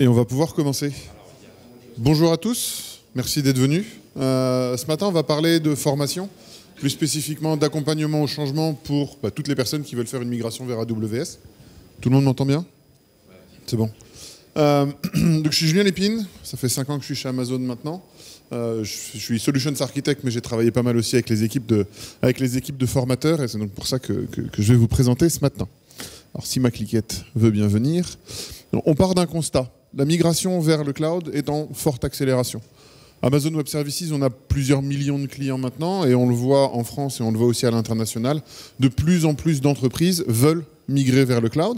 Et on va pouvoir commencer. Bonjour à tous, merci d'être venus. Ce matin, on va parler de formation, plus spécifiquement d'accompagnement au changement pour toutes les personnes qui veulent faire une migration vers AWS. Tout le monde m'entend bien? C'est bon. Donc, je suis Julien Lépine, ça fait 5 ans que je suis chez Amazon maintenant. Je suis Solutions Architect, mais j'ai travaillé pas mal aussi avec les équipes de formateurs, et c'est donc pour ça que je vais vous présenter ce matin. Alors, si ma cliquette veut bien venir. On part d'un constat. La migration vers le cloud est en forte accélération. Amazon Web Services, on a plusieurs millions de clients maintenant, et on le voit en France et on le voit aussi à l'international. De plus en plus d'entreprises veulent migrer vers le cloud.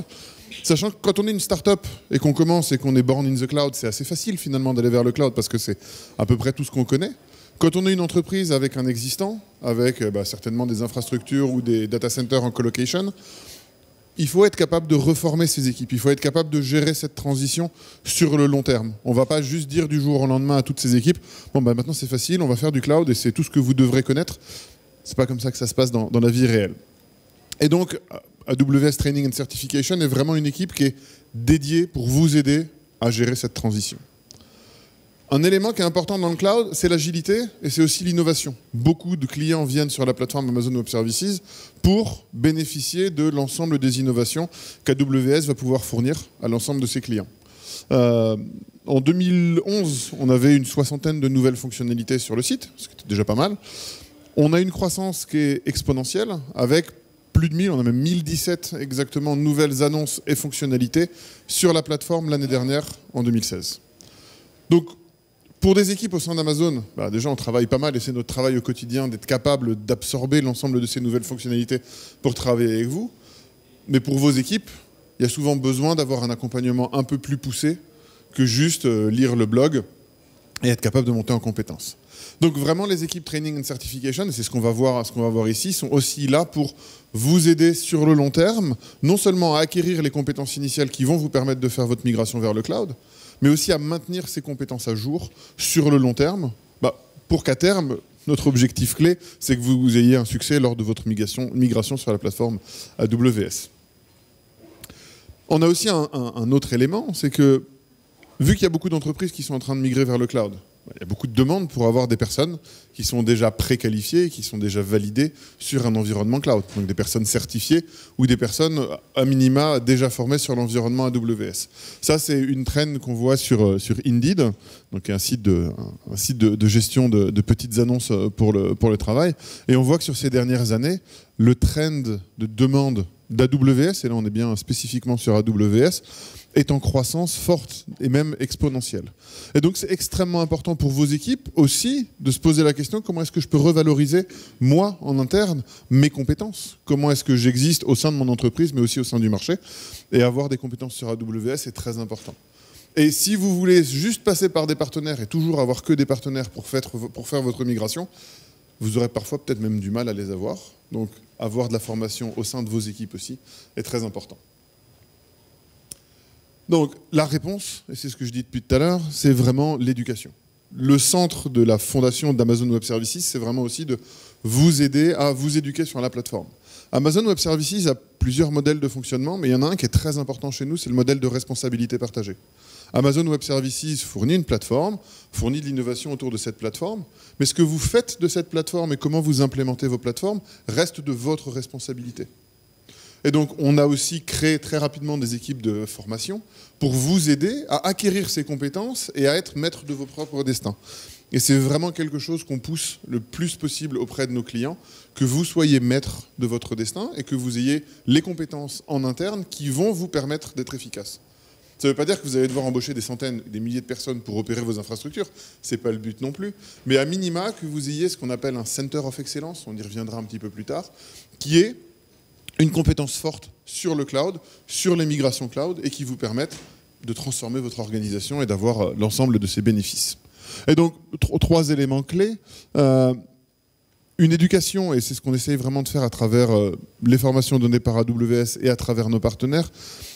Sachant que quand on est une start-up et qu'on commence et qu'on est born in the cloud, c'est assez facile finalement d'aller vers le cloud parce que c'est à peu près tout ce qu'on connaît. Quand on est une entreprise avec un existant, avec certainement des infrastructures ou des data centers en colocation, il faut être capable de reformer ces équipes, il faut être capable de gérer cette transition sur le long terme. On ne va pas juste dire du jour au lendemain à toutes ces équipes, bon maintenant c'est facile, on va faire du cloud et c'est tout ce que vous devrez connaître. C'est pas comme ça que ça se passe dans la vie réelle. Et donc, AWS Training and Certification est vraiment une équipe qui est dédiée pour vous aider à gérer cette transition. Un élément qui est important dans le cloud, c'est l'agilité et c'est aussi l'innovation. Beaucoup de clients viennent sur la plateforme Amazon Web Services pour bénéficier de l'ensemble des innovations qu'AWS va pouvoir fournir à l'ensemble de ses clients. En 2011, on avait une 60aine de nouvelles fonctionnalités sur le site, ce qui était déjà pas mal. On a une croissance qui est exponentielle avec plus de 1000, on a même 1017 exactement nouvelles annonces et fonctionnalités sur la plateforme l'année dernière, en 2016. Donc, pour des équipes au sein d'Amazon, déjà on travaille pas mal et c'est notre travail au quotidien d'être capable d'absorber l'ensemble de ces nouvelles fonctionnalités pour travailler avec vous. Mais pour vos équipes, il y a souvent besoin d'avoir un accompagnement un peu plus poussé que juste lire le blog et être capable de monter en compétences. Donc vraiment les équipes Training and Certification, et c'est ce qu'on va voir ici, sont aussi là pour vous aider sur le long terme, non seulement à acquérir les compétences initiales qui vont vous permettre de faire votre migration vers le cloud, mais aussi à maintenir ces compétences à jour sur le long terme, pour qu'à terme, notre objectif clé, c'est que vous ayez un succès lors de votre migration sur la plateforme AWS. On a aussi un autre élément, c'est que vu qu'il y a beaucoup d'entreprises qui sont en train de migrer vers le cloud, il y a beaucoup de demandes pour avoir des personnes qui sont déjà préqualifiées, qui sont déjà validées sur un environnement cloud. Donc des personnes certifiées ou des personnes à minima déjà formées sur l'environnement AWS. Ça, c'est une trend qu'on voit sur Indeed, donc un site de gestion de petites annonces pour le travail. Et on voit que sur ces dernières années, le trend de demande d'AWS, et là on est bien spécifiquement sur AWS, est en croissance forte et même exponentielle. Et donc c'est extrêmement important pour vos équipes aussi de se poser la question, comment est-ce que je peux revaloriser, moi, en interne, mes compétences? Comment est-ce que j'existe au sein de mon entreprise, mais aussi au sein du marché? Et avoir des compétences sur AWS est très important. Et si vous voulez juste passer par des partenaires et toujours avoir que des partenaires pour faire votre migration, vous aurez parfois peut-être même du mal à les avoir. Donc avoir de la formation au sein de vos équipes aussi est très important. Donc la réponse, et c'est ce que je dis depuis tout à l'heure, c'est vraiment l'éducation. Le centre de la fondation d'Amazon Web Services, c'est vraiment aussi de vous aider à vous éduquer sur la plateforme. Amazon Web Services a plusieurs modèles de fonctionnement, mais il y en a un qui est très important chez nous, c'est le modèle de responsabilité partagée. Amazon Web Services fournit une plateforme, fournit de l'innovation autour de cette plateforme, mais ce que vous faites de cette plateforme et comment vous implémentez vos plateformes reste de votre responsabilité. Et donc, on a aussi créé très rapidement des équipes de formation pour vous aider à acquérir ces compétences et à être maître de vos propres destins. Et c'est vraiment quelque chose qu'on pousse le plus possible auprès de nos clients, que vous soyez maître de votre destin et que vous ayez les compétences en interne qui vont vous permettre d'être efficace. Ça ne veut pas dire que vous allez devoir embaucher des centaines, des milliers de personnes pour opérer vos infrastructures, ce n'est pas le but non plus, mais à minima que vous ayez ce qu'on appelle un Center of Excellence, on y reviendra un petit peu plus tard, qui est une compétence forte sur le cloud, sur les migrations cloud, et qui vous permettent de transformer votre organisation et d'avoir l'ensemble de ses bénéfices. Et donc, 3 éléments clés. Une éducation, et c'est ce qu'on essaye vraiment de faire à travers les formations données par AWS et à travers nos partenaires,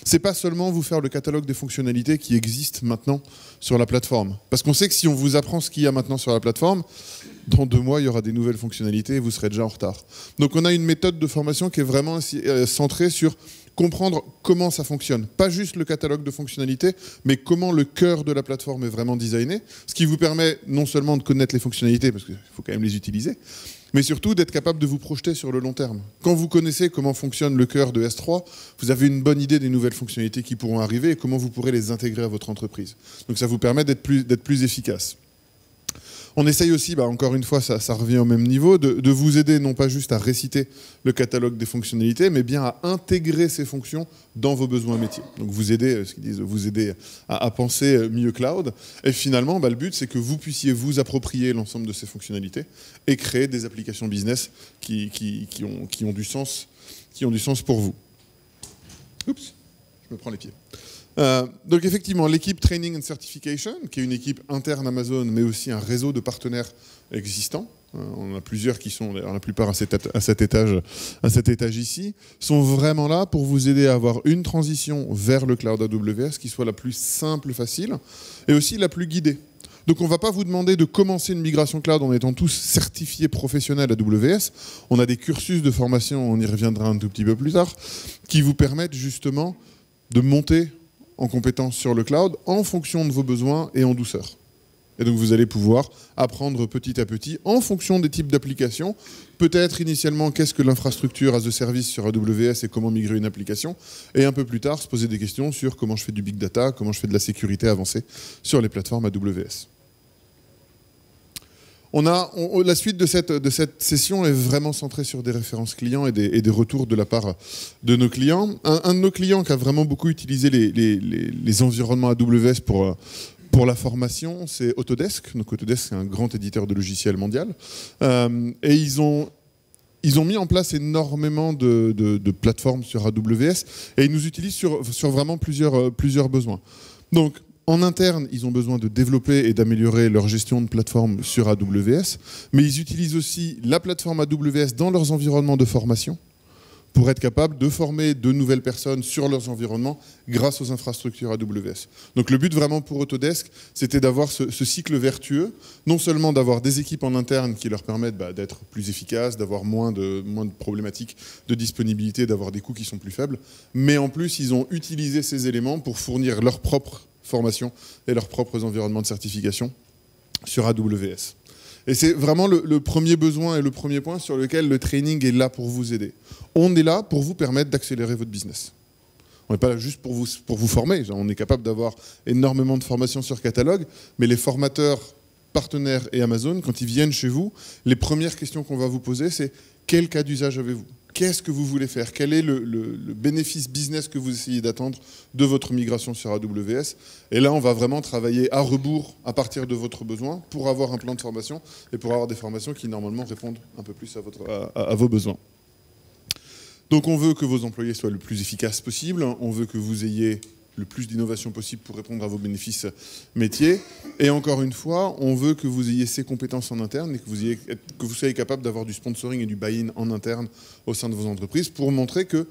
c'est pas seulement vous faire le catalogue des fonctionnalités qui existent maintenant sur la plateforme. Parce qu'on sait que si on vous apprend ce qu'il y a maintenant sur la plateforme, dans 2 mois, il y aura des nouvelles fonctionnalités et vous serez déjà en retard. Donc on a une méthode de formation qui est vraiment centrée sur comprendre comment ça fonctionne. Pas juste le catalogue de fonctionnalités, mais comment le cœur de la plateforme est vraiment designé. Ce qui vous permet non seulement de connaître les fonctionnalités, parce qu'il faut quand même les utiliser, mais surtout d'être capable de vous projeter sur le long terme. Quand vous connaissez comment fonctionne le cœur de S3, vous avez une bonne idée des nouvelles fonctionnalités qui pourront arriver et comment vous pourrez les intégrer à votre entreprise. Donc ça vous permet d'être plus efficace. On essaye aussi, encore une fois, ça revient au même niveau, de vous aider non pas juste à réciter le catalogue des fonctionnalités, mais bien à intégrer ces fonctions dans vos besoins métiers. Donc vous aider, ce qu'ils disent, vous aider à penser mieux cloud. Et finalement, le but, c'est que vous puissiez vous approprier l'ensemble de ces fonctionnalités et créer des applications business qui ont du sens pour vous. Oups, je me prends les pieds. Donc effectivement, l'équipe Training and Certification, qui est une équipe interne Amazon, mais aussi un réseau de partenaires existants, on a plusieurs qui sont, la plupart à cet étage ici, sont vraiment là pour vous aider à avoir une transition vers le cloud AWS qui soit la plus simple, facile, et aussi la plus guidée. Donc on ne va pas vous demander de commencer une migration cloud en étant tous certifiés professionnels AWS. On a des cursus de formation, on y reviendra un tout petit peu plus tard, qui vous permettent justement de monter en compétences sur le cloud en fonction de vos besoins et en douceur. Et donc vous allez pouvoir apprendre petit à petit en fonction des types d'applications. Peut-être initialement qu'est-ce que l'infrastructure as a service sur AWS et comment migrer une application. Et un peu plus tard se poser des questions sur comment je fais du big data, comment je fais de la sécurité avancée sur les plateformes AWS. La suite de cette session est vraiment centrée sur des références clients et des retours de la part de nos clients. Un de nos clients qui a vraiment beaucoup utilisé les environnements AWS pour la formation, c'est Autodesk. Donc Autodesk, c'est un grand éditeur de logiciels mondial. Et ils ont mis en place énormément de plateformes sur AWS et ils nous utilisent sur vraiment plusieurs besoins. Donc, en interne, ils ont besoin de développer et d'améliorer leur gestion de plateforme sur AWS, mais ils utilisent aussi la plateforme AWS dans leurs environnements de formation pour être capables de former de nouvelles personnes sur leurs environnements grâce aux infrastructures AWS. Donc le but vraiment pour Autodesk, c'était d'avoir ce cycle vertueux, non seulement d'avoir des équipes en interne qui leur permettent d'être plus efficaces, d'avoir moins de problématiques de disponibilité, d'avoir des coûts qui sont plus faibles, mais en plus ils ont utilisé ces éléments pour fournir leur propre formation et leurs propres environnements de certification sur AWS. Et c'est vraiment le premier besoin et le premier point sur lequel le training est là pour vous aider. On est là pour vous permettre d'accélérer votre business. On n'est pas là juste pour vous former. On est capable d'avoir énormément de formations sur catalogue, mais les formateurs, partenaires et Amazon, quand ils viennent chez vous, les premières questions qu'on va vous poser, c'est quel cas d'usage avez-vous ? Qu'est-ce que vous voulez faire? Quel est le bénéfice business que vous essayez d'attendre de votre migration sur AWS? Et là, on va vraiment travailler à rebours à partir de votre besoin pour avoir un plan de formation et pour avoir des formations qui, normalement, répondent un peu plus à vos besoins. Donc, on veut que vos employés soient le plus efficaces possible. On veut que vous ayez le plus d'innovation possible pour répondre à vos bénéfices métiers. Et encore une fois, on veut que vous ayez ces compétences en interne et que vous soyez capable d'avoir du sponsoring et du buy-in en interne au sein de vos entreprises pour montrer que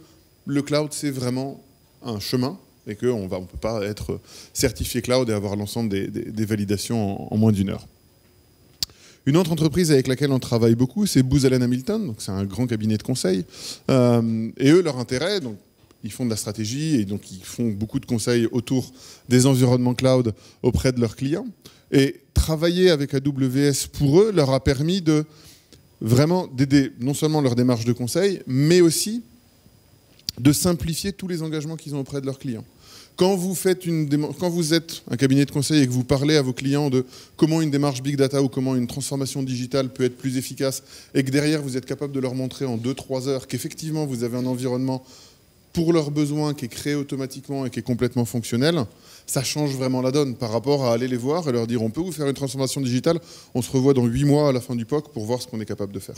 le cloud, c'est vraiment un chemin et qu'on ne peut pas être certifié cloud et avoir l'ensemble des validations en moins d'une heure. Une autre entreprise avec laquelle on travaille beaucoup, c'est Booz Allen Hamilton. C'est un grand cabinet de conseil. Et eux, leur intérêt... Ils font de la stratégie et donc ils font beaucoup de conseils autour des environnements cloud auprès de leurs clients. Et travailler avec AWS pour eux leur a permis de vraiment d'aider non seulement leur démarche de conseil, mais aussi de simplifier tous les engagements qu'ils ont auprès de leurs clients. Quand vous êtes un cabinet de conseil et que vous parlez à vos clients de comment une démarche big data ou comment une transformation digitale peut être plus efficace et que derrière vous êtes capable de leur montrer en 2-3 heures qu'effectivement vous avez un environnement pour leurs besoins, qui est créé automatiquement et qui est complètement fonctionnel, ça change vraiment la donne par rapport à aller les voir et leur dire on peut vous faire une transformation digitale, on se revoit dans 8 mois à la fin du POC pour voir ce qu'on est capable de faire.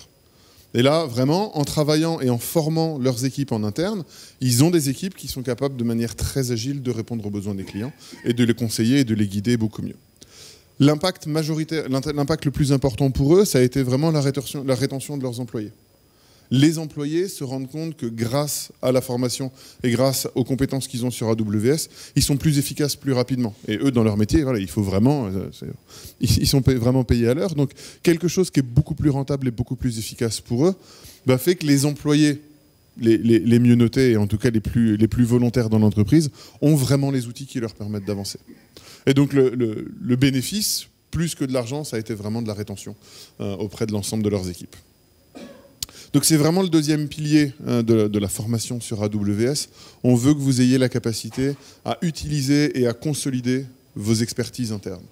Et là, vraiment, en travaillant et en formant leurs équipes en interne, ils ont des équipes qui sont capables de manière très agile de répondre aux besoins des clients et de les conseiller et de les guider beaucoup mieux. L'impact le plus important pour eux, ça a été vraiment la rétention de leurs employés. Les employés se rendent compte que grâce à la formation et grâce aux compétences qu'ils ont sur AWS, ils sont plus efficaces plus rapidement. Et eux, dans leur métier, voilà, il faut vraiment, ils sont vraiment payés à l'heure. Donc, quelque chose qui est beaucoup plus rentable et beaucoup plus efficace pour eux fait que les employés les mieux notés et en tout cas les plus volontaires dans l'entreprise ont vraiment les outils qui leur permettent d'avancer. Et donc le bénéfice, plus que de l'argent, ça a été vraiment de la rétention auprès de l'ensemble de leurs équipes. Donc c'est vraiment le deuxième pilier de la formation sur AWS. On veut que vous ayez la capacité à utiliser et à consolider vos expertises internes.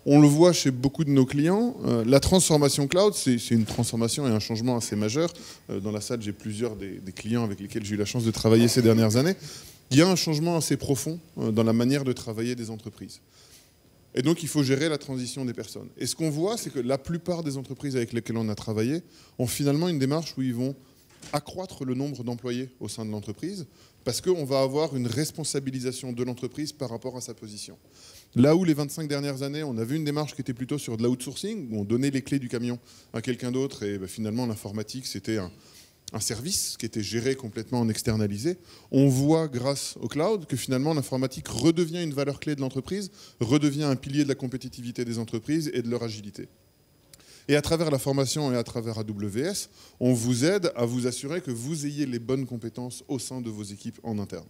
On le voit chez beaucoup de nos clients, la transformation cloud, c'est une transformation et un changement assez majeur. Dans la salle, j'ai plusieurs des clients avec lesquels j'ai eu la chance de travailler ces dernières années. Il y a un changement assez profond dans la manière de travailler des entreprises. Et donc, il faut gérer la transition des personnes. Et ce qu'on voit, c'est que la plupart des entreprises avec lesquelles on a travaillé ont finalement une démarche où ils vont accroître le nombre d'employés au sein de l'entreprise parce qu'on va avoir une responsabilisation de l'entreprise par rapport à sa position. Là où les 25 dernières années, on a vu une démarche qui était plutôt sur de l'outsourcing, où on donnait les clés du camion à quelqu'un d'autre et finalement l'informatique, c'était un service qui était géré complètement en externalisé. On voit grâce au cloud que finalement l'informatique redevient une valeur clé de l'entreprise, redevient un pilier de la compétitivité des entreprises et de leur agilité. Et à travers la formation et à travers AWS, on vous aide à vous assurer que vous ayez les bonnes compétences au sein de vos équipes en interne.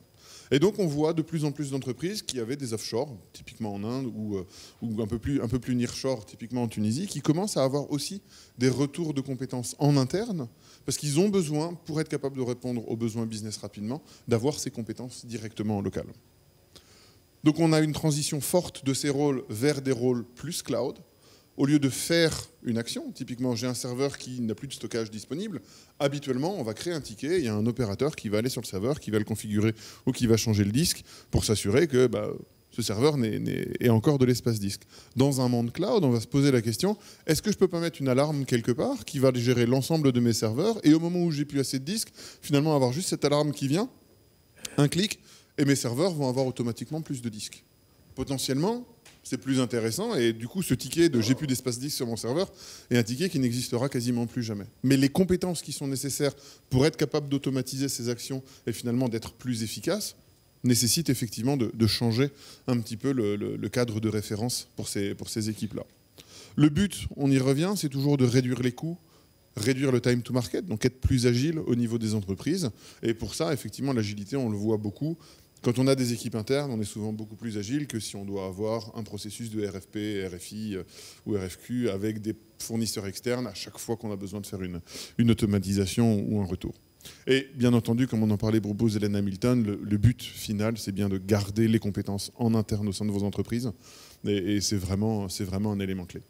Et donc on voit de plus en plus d'entreprises qui avaient des offshore, typiquement en Inde, ou un peu plus nearshore, typiquement en Tunisie, qui commencent à avoir aussi des retours de compétences en interne, parce qu'ils ont besoin, pour être capables de répondre aux besoins business rapidement, d'avoir ces compétences directement en local. Donc on a une transition forte de ces rôles vers des rôles plus cloud. Au lieu de faire une action, typiquement j'ai un serveur qui n'a plus de stockage disponible, habituellement on va créer un ticket, il y a un opérateur qui va aller sur le serveur, qui va le configurer ou qui va changer le disque pour s'assurer que ce serveur ait encore de l'espace disque. Dans un monde cloud, on va se poser la question, est-ce que je ne peux pas mettre une alarme quelque part qui va gérer l'ensemble de mes serveurs et au moment où j'ai plus assez de disques, finalement avoir juste cette alarme qui vient, un clic, et mes serveurs vont avoir automatiquement plus de disques. Potentiellement, c'est plus intéressant et du coup ce ticket de j'ai plus d'espace disque sur mon serveur est un ticket qui n'existera quasiment plus jamais. Mais les compétences qui sont nécessaires pour être capable d'automatiser ces actions et finalement d'être plus efficace nécessitent effectivement de changer un petit peu le cadre de référence pour ces équipes-là. Le but, on y revient, c'est toujours de réduire les coûts, réduire le time to market, donc être plus agile au niveau des entreprises. Et pour ça, effectivement, l'agilité, on le voit beaucoup. Quand on a des équipes internes, on est souvent beaucoup plus agile que si on doit avoir un processus de RFP, RFI ou RFQ avec des fournisseurs externes à chaque fois qu'on a besoin de faire une automatisation ou un retour. Et bien entendu, comme on en parlait pour Bose Hélène Hamilton, le but final, c'est bien de garder les compétences en interne au sein de vos entreprises. Et c'est vraiment un élément clé.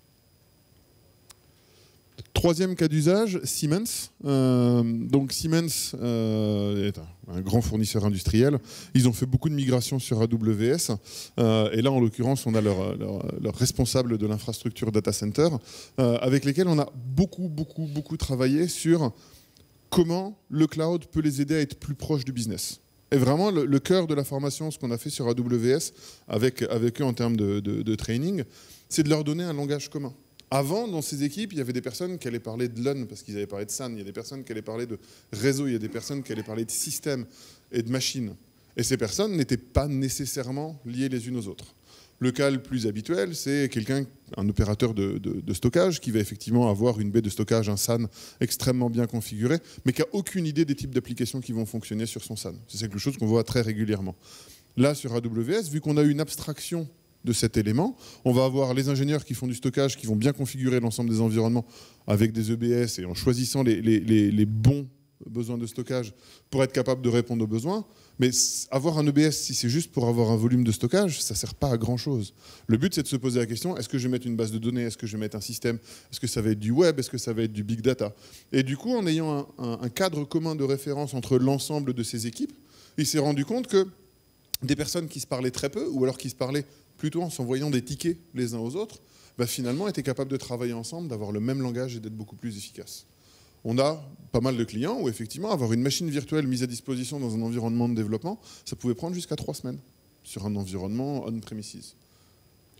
Troisième cas d'usage, Siemens. Donc Siemens est un grand fournisseur industriel. Ils ont fait beaucoup de migrations sur AWS. Et là, en l'occurrence, on a leur responsable de l'infrastructure data center, avec lesquels on a beaucoup travaillé sur comment le cloud peut les aider à être plus proches du business. Et vraiment, le cœur de la formation, ce qu'on a fait sur AWS avec eux en termes de training, c'est de leur donner un langage commun. Avant, dans ces équipes, il y avait des personnes qui allaient parler de LAN parce qu'ils avaient parlé de SAN, il y a des personnes qui allaient parler de réseau, il y a des personnes qui allaient parler de système et de machines. Et ces personnes n'étaient pas nécessairement liées les unes aux autres. Le cas le plus habituel, c'est un opérateur de stockage qui va effectivement avoir une baie de stockage, un SAN extrêmement bien configuré, mais qui n'a aucune idée des types d'applications qui vont fonctionner sur son SAN. C'est quelque chose qu'on voit très régulièrement. Là, sur AWS, vu qu'on a une abstraction de cet élément, on va avoir les ingénieurs qui font du stockage, qui vont bien configurer l'ensemble des environnements avec des EBS et en choisissant les bons besoins de stockage pour être capable de répondre aux besoins. Mais avoir un EBS, si c'est juste pour avoir un volume de stockage, ça ne sert pas à grand-chose. Le but, c'est de se poser la question, est-ce que je vais mettre une base de données, est-ce que je vais mettre un système, est-ce que ça va être du web, est-ce que ça va être du big data? Et du coup, en ayant un cadre commun de référence entre l'ensemble de ces équipes, il s'est rendu compte que des personnes qui se parlaient très peu, ou alors qui se parlaient plutôt en s'envoyant des tickets les uns aux autres, finalement étaient capables de travailler ensemble, d'avoir le même langage et d'être beaucoup plus efficaces. On a pas mal de clients où effectivement avoir une machine virtuelle mise à disposition dans un environnement de développement, ça pouvait prendre jusqu'à 3 semaines sur un environnement on-premises.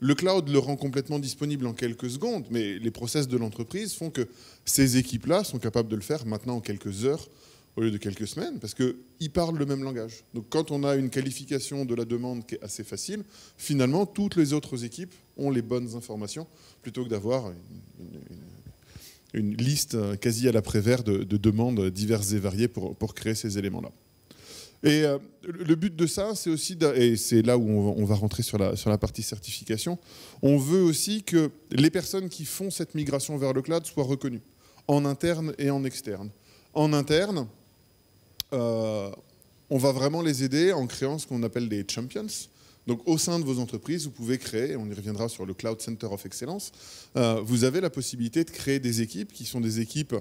Le cloud le rend complètement disponible en quelques secondes, mais les process de l'entreprise font que ces équipes-là sont capables de le faire maintenant en quelques heures au lieu de quelques semaines, parce qu'ils parlent le même langage. Donc quand on a une qualification de la demande qui est assez facile, finalement, toutes les autres équipes ont les bonnes informations, plutôt que d'avoir une liste quasi à la Prévert de demandes diverses et variées pour créer ces éléments-là. Et le but de ça, c'est aussi, et c'est là où on va rentrer sur la partie certification, on veut aussi que les personnes qui font cette migration vers le cloud soient reconnues, en interne et en externe. En interne, on va vraiment les aider en créant ce qu'on appelle des champions. Donc au sein de vos entreprises, vous pouvez créer, on y reviendra sur le Cloud Center of Excellence, vous avez la possibilité de créer des équipes qui sont des équipes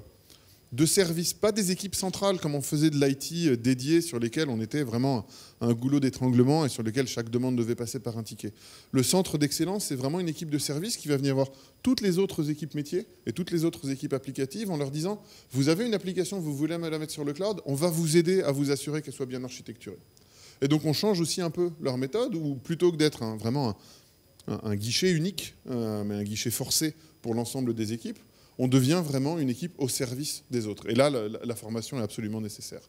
de service, pas des équipes centrales comme on faisait de l'IT dédié sur lesquelles on était vraiment un goulot d'étranglement et sur lesquels chaque demande devait passer par un ticket. Le centre d'excellence, c'est vraiment une équipe de service qui va venir voir toutes les autres équipes métiers et toutes les autres équipes applicatives en leur disant « Vous avez une application, vous voulez la mettre sur le cloud, on va vous aider à vous assurer qu'elle soit bien architecturée. » Et donc on change aussi un peu leur méthode, où plutôt que d'être vraiment un guichet unique, mais un guichet forcé pour l'ensemble des équipes, on devient vraiment une équipe au service des autres. Et là, la formation est absolument nécessaire.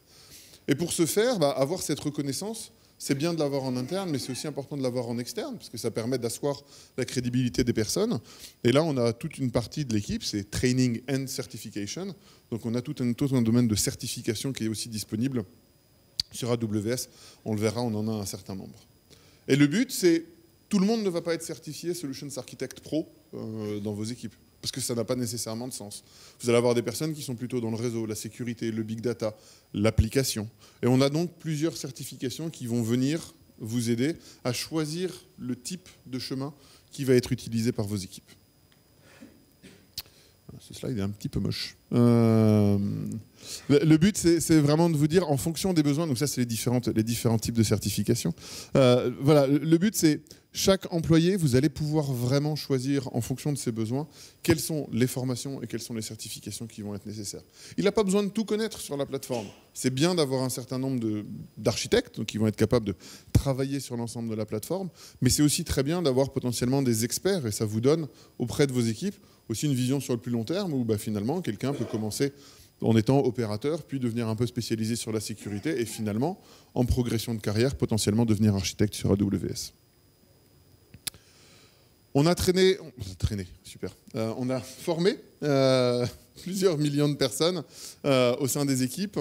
Et pour ce faire, avoir cette reconnaissance, c'est bien de l'avoir en interne, mais c'est aussi important de l'avoir en externe, parce que ça permet d'asseoir la crédibilité des personnes. Et là, on a toute une partie de l'équipe, c'est Training and Certification. Donc on a tout un domaine de certification qui est aussi disponible sur AWS. On le verra, on en a un certain nombre. Et le but, c'est tout le monde ne va pas être certifié Solutions Architect Pro dans vos équipes, parce que ça n'a pas nécessairement de sens. Vous allez avoir des personnes qui sont plutôt dans le réseau, la sécurité, le big data, l'application. Et on a donc plusieurs certifications qui vont venir vous aider à choisir le type de chemin qui va être utilisé par vos équipes. Ce slide est un petit peu moche. Le but, c'est vraiment de vous dire, en fonction des besoins, donc ça, c'est les différents types de certifications. Voilà, le but, c'est chaque employé, vous allez pouvoir vraiment choisir, en fonction de ses besoins, quelles sont les formations et quelles sont les certifications qui vont être nécessaires. Il n'a pas besoin de tout connaître sur la plateforme. C'est bien d'avoir un certain nombre d'architectes, donc qui vont être capables de travailler sur l'ensemble de la plateforme, mais c'est aussi très bien d'avoir potentiellement des experts, et ça vous donne, auprès de vos équipes, aussi une vision sur le plus long terme, où finalement, quelqu'un peut commencer en étant opérateur, puis devenir un peu spécialisé sur la sécurité, et finalement, en progression de carrière, potentiellement devenir architecte sur AWS. On a super. On a formé plusieurs millions de personnes au sein des équipes,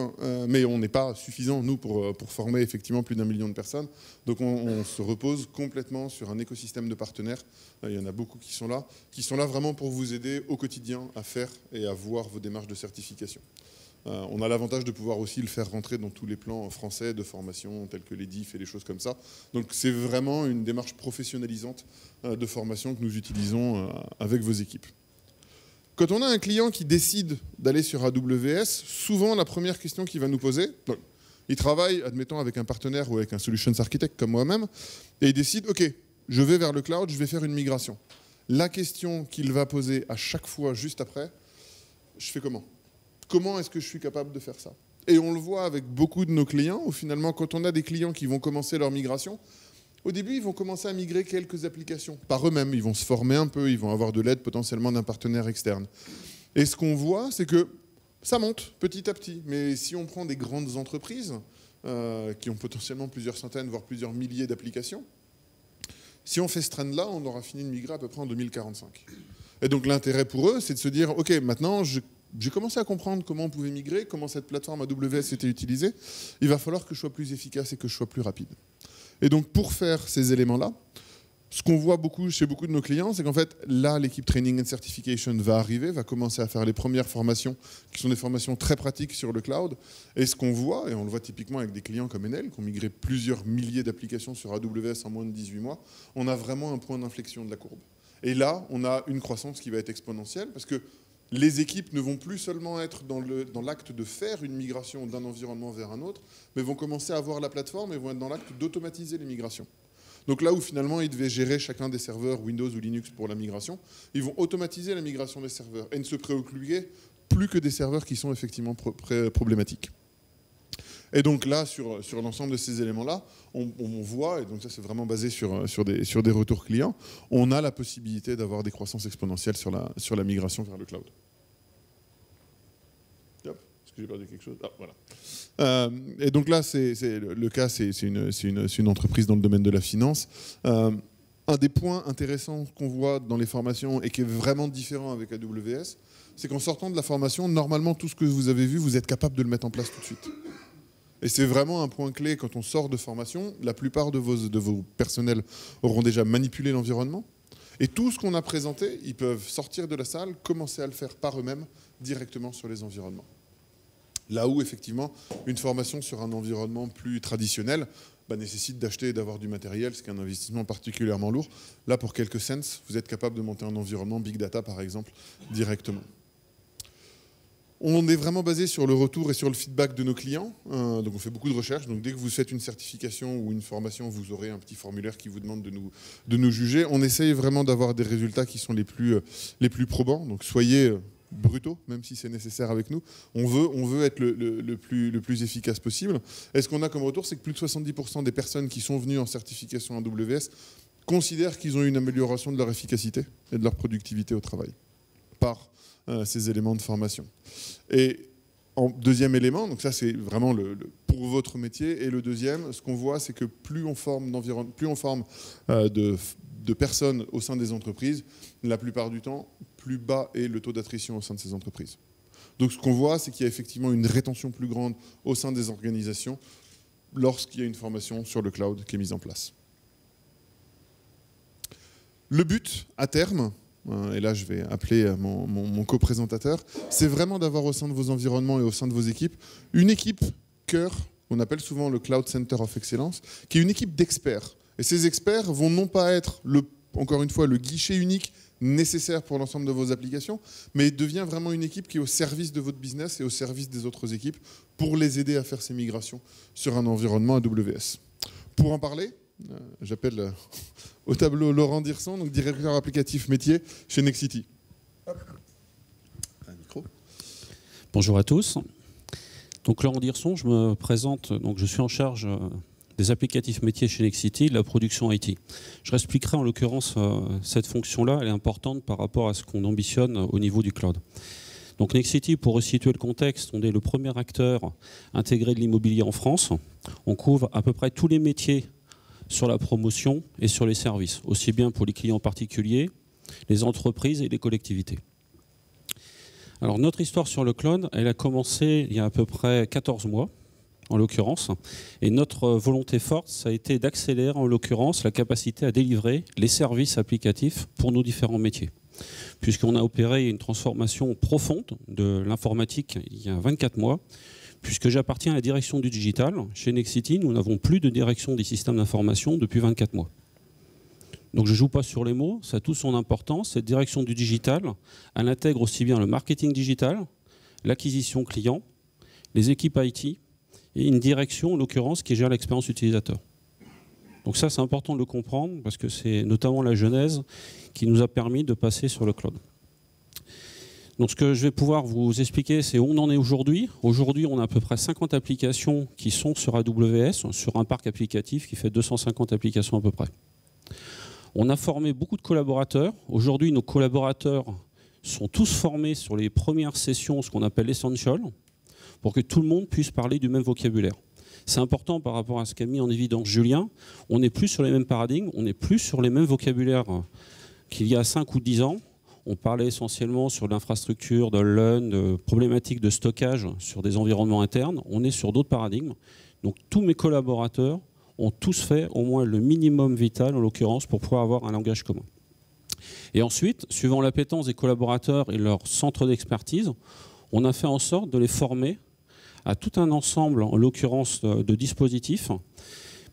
mais on n'est pas suffisant, nous, pour former effectivement plus d'1 million de personnes. Donc on se repose complètement sur un écosystème de partenaires. Il y en a beaucoup qui sont là vraiment pour vous aider au quotidien à faire et à voir vos démarches de certification. On a l'avantage de pouvoir aussi le faire rentrer dans tous les plans français de formation, tels que les DIF et les choses comme ça. Donc c'est vraiment une démarche professionnalisante de formation que nous utilisons avec vos équipes. Quand on a un client qui décide d'aller sur AWS, souvent la première question qu'il va nous poser, donc, il travaille, admettons, avec un partenaire ou avec un solutions architect comme moi-même, et il décide, OK, je vais vers le cloud, je vais faire une migration. La question qu'il va poser à chaque fois juste après, je fais comment ? Comment est-ce que je suis capable de faire ça? Et on le voit avec beaucoup de nos clients, où finalement, quand on a des clients qui vont commencer leur migration, au début, ils vont commencer à migrer quelques applications par eux-mêmes. Ils vont se former un peu, ils vont avoir de l'aide potentiellement d'un partenaire externe. Et ce qu'on voit, c'est que ça monte petit à petit. Mais si on prend des grandes entreprises qui ont potentiellement plusieurs centaines, voire plusieurs milliers d'applications, si on fait ce trend-là, on aura fini de migrer à peu près en 2045. Et donc l'intérêt pour eux, c'est de se dire, OK, maintenant, j'ai commencé à comprendre comment on pouvait migrer, comment cette plateforme AWS était utilisée. Il va falloir que je sois plus efficace et que je sois plus rapide. Et donc, pour faire ces éléments-là, ce qu'on voit chez beaucoup de nos clients, c'est qu'en fait, là, l'équipe Training and Certification va arriver, va commencer à faire les premières formations, qui sont des formations très pratiques sur le cloud. Et ce qu'on voit, et on le voit typiquement avec des clients comme Enel, qui ont migré plusieurs milliers d'applications sur AWS en moins de 18 mois, on a vraiment un point d'inflexion de la courbe. Et là, on a une croissance qui va être exponentielle, parce que les équipes ne vont plus seulement être dans l'acte de faire une migration d'un environnement vers un autre, mais vont commencer à voir la plateforme et vont être dans l'acte d'automatiser les migrations. Donc là où finalement ils devaient gérer chacun des serveurs Windows ou Linux pour la migration, ils vont automatiser la migration des serveurs et ne se préoccuper plus que des serveurs qui sont effectivement problématiques. Et donc là, sur l'ensemble de ces éléments-là, on voit, et donc ça c'est vraiment basé sur des retours clients, on a la possibilité d'avoir des croissances exponentielles sur la migration vers le cloud. Hop, est-ce que j'ai perdu quelque chose? Ah, voilà. Et donc là, le cas, c'est une entreprise dans le domaine de la finance. Un des points intéressants qu'on voit dans les formations et qui est vraiment différent avec AWS, c'est qu'en sortant de la formation, normalement, tout ce que vous avez vu, vous êtes capable de le mettre en place tout de suite. Et c'est vraiment un point clé quand on sort de formation. La plupart de vos personnels auront déjà manipulé l'environnement. Et tout ce qu'on a présenté, ils peuvent sortir de la salle, commencer à le faire par eux-mêmes directement sur les environnements. Là où, effectivement, une formation sur un environnement plus traditionnel nécessite d'acheter et d'avoir du matériel, ce qui est un investissement particulièrement lourd. Là, pour quelques cents, vous êtes capable de monter un environnement Big Data, par exemple, directement. On est vraiment basé sur le retour et sur le feedback de nos clients. Donc on fait beaucoup de recherches. Donc dès que vous faites une certification ou une formation, vous aurez un petit formulaire qui vous demande de nous juger. On essaye vraiment d'avoir des résultats qui sont les plus probants. Donc soyez brutaux, même si c'est nécessaire avec nous. On veut être le plus efficace possible. Et ce qu'on a comme retour, c'est que plus de 70% des personnes qui sont venues en certification AWS considèrent qu'ils ont eu une amélioration de leur efficacité et de leur productivité au travail par ces éléments de formation. Et en deuxième élément, donc ça c'est vraiment pour votre métier, et le deuxième, ce qu'on voit, c'est que plus on forme de personnes au sein des entreprises, la plupart du temps, plus bas est le taux d'attrition au sein de ces entreprises. Donc ce qu'on voit, c'est qu'il y a effectivement une rétention plus grande au sein des organisations lorsqu'il y a une formation sur le cloud qui est mise en place. Le but, à terme, et là je vais appeler mon co-présentateur, c'est vraiment d'avoir au sein de vos environnements et au sein de vos équipes, une équipe cœur, qu'on appelle souvent le Cloud Center of Excellence, qui est une équipe d'experts. Et ces experts vont non pas être, encore une fois, le guichet unique nécessaire pour l'ensemble de vos applications, mais devient vraiment une équipe qui est au service de votre business et au service des autres équipes pour les aider à faire ces migrations sur un environnement AWS. Pour en parler, j'appelle au tableau Laurent Dirson, donc directeur applicatif métier chez Nexity. Un micro. Bonjour à tous. Donc Laurent Dirson, je me présente, donc je suis en charge des applicatifs métiers chez Nexity, de la production IT. Je réexpliquerai en l'occurrence cette fonction-là, elle est importante par rapport à ce qu'on ambitionne au niveau du cloud. Donc Nexity, pour resituer le contexte, on est le premier acteur intégré de l'immobilier en France. On couvre à peu près tous les métiers sur la promotion et sur les services, aussi bien pour les clients particuliers, les entreprises et les collectivités. Alors notre histoire sur le cloud, elle a commencé il y a à peu près 14 mois, en l'occurrence, et notre volonté forte, ça a été d'accélérer en l'occurrence la capacité à délivrer les services applicatifs pour nos différents métiers. Puisqu'on a opéré une transformation profonde de l'informatique il y a 24 mois, puisque j'appartiens à la direction du digital. Chez Nexity, nous n'avons plus de direction des systèmes d'information depuis 24 mois. Donc je ne joue pas sur les mots, ça a tout son importance. Cette direction du digital, elle intègre aussi bien le marketing digital, l'acquisition client, les équipes IT, et une direction, en l'occurrence, qui gère l'expérience utilisateur. Donc ça, c'est important de le comprendre, parce que c'est notamment la genèse qui nous a permis de passer sur le cloud. Donc ce que je vais pouvoir vous expliquer, c'est où on en est aujourd'hui. Aujourd'hui, on a à peu près 50 applications qui sont sur AWS, sur un parc applicatif qui fait 250 applications à peu près. On a formé beaucoup de collaborateurs. Aujourd'hui, nos collaborateurs sont tous formés sur les premières sessions, ce qu'on appelle l'essential, pour que tout le monde puisse parler du même vocabulaire. C'est important par rapport à ce qu'a mis en évidence Julien. On n'est plus sur les mêmes paradigmes, on n'est plus sur les mêmes vocabulaires qu'il y a 5 ou 10 ans. On parlait essentiellement sur l'infrastructure, de LUN, de problématiques de stockage sur des environnements internes. On est sur d'autres paradigmes. Donc tous mes collaborateurs ont tous fait au moins le minimum vital, en l'occurrence, pour pouvoir avoir un langage commun. Et ensuite, suivant l'appétence des collaborateurs et leur centre d'expertise, on a fait en sorte de les former à tout un ensemble, en l'occurrence, de dispositifs.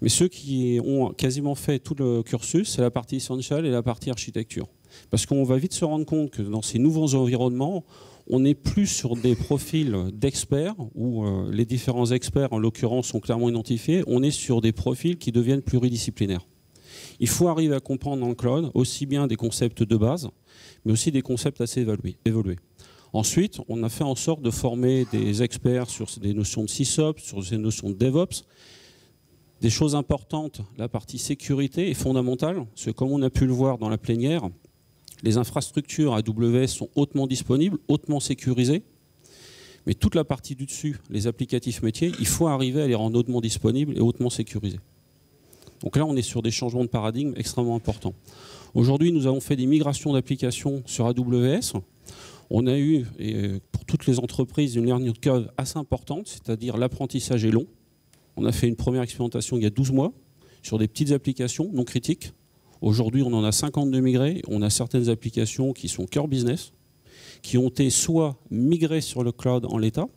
Mais ceux qui ont quasiment fait tout le cursus, c'est la partie essential et la partie architecture. Parce qu'on va vite se rendre compte que dans ces nouveaux environnements, on n'est plus sur des profils d'experts, où les différents experts, en l'occurrence, sont clairement identifiés. On est sur des profils qui deviennent pluridisciplinaires. Il faut arriver à comprendre dans le cloud aussi bien des concepts de base, mais aussi des concepts assez évolués. Ensuite, on a fait en sorte de former des experts sur des notions de SysOps, sur des notions de DevOps. Des choses importantes, la partie sécurité est fondamentale, parce que comme on a pu le voir dans la plénière, les infrastructures AWS sont hautement disponibles, hautement sécurisées, mais toute la partie du dessus, les applicatifs métiers, il faut arriver à les rendre hautement disponibles et hautement sécurisés. Donc là, on est sur des changements de paradigme extrêmement importants. Aujourd'hui, nous avons fait des migrations d'applications sur AWS. On a eu, et pour toutes les entreprises, une learning curve assez importante, c'est-à-dire l'apprentissage est long. On a fait une première expérimentation il y a 12 mois sur des petites applications non critiques. Aujourd'hui, on en a 52 migrées. On a certaines applications qui sont cœur business, qui ont été soit migrées sur le cloud en l'état,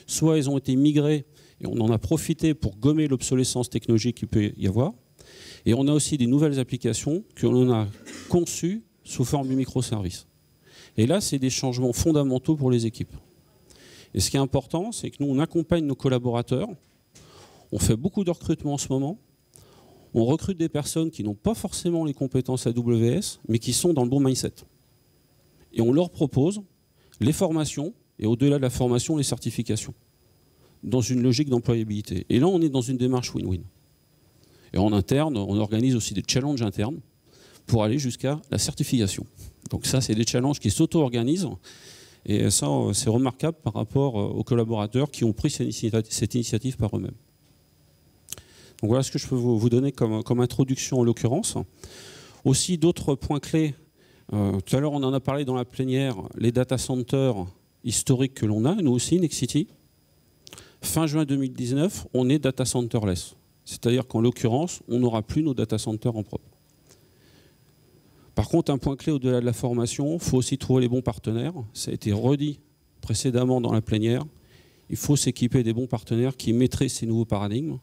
soit elles ont été migrées et on en a profité pour gommer l'obsolescence technologique qu'il peut y avoir. Et on a aussi des nouvelles applications que l'on a conçues sous forme de microservices. Et là, c'est des changements fondamentaux pour les équipes. Et ce qui est important, c'est que nous, on accompagne nos collaborateurs. On fait beaucoup de recrutement en ce moment. On recrute des personnes qui n'ont pas forcément les compétences AWS, mais qui sont dans le bon mindset. Et on leur propose les formations, et au-delà de la formation, les certifications, dans une logique d'employabilité. Et là, on est dans une démarche win-win. Et en interne, on organise aussi des challenges internes pour aller jusqu'à la certification. Donc ça, c'est des challenges qui s'auto-organisent. Et ça, c'est remarquable par rapport aux collaborateurs qui ont pris cette initiative par eux-mêmes. Donc voilà ce que je peux vous donner comme introduction en l'occurrence. Aussi, d'autres points clés. Tout à l'heure, on en a parlé dans la plénière, les data centers historiques que l'on a, nous aussi, Nexity. Fin juin 2019, on est data centerless. C'est-à-dire qu'en l'occurrence, on n'aura plus nos data centers en propre. Par contre, un point clé au-delà de la formation, il faut aussi trouver les bons partenaires. Ça a été redit précédemment dans la plénière. Il faut s'équiper des bons partenaires qui maîtrisent ces nouveaux paradigmes.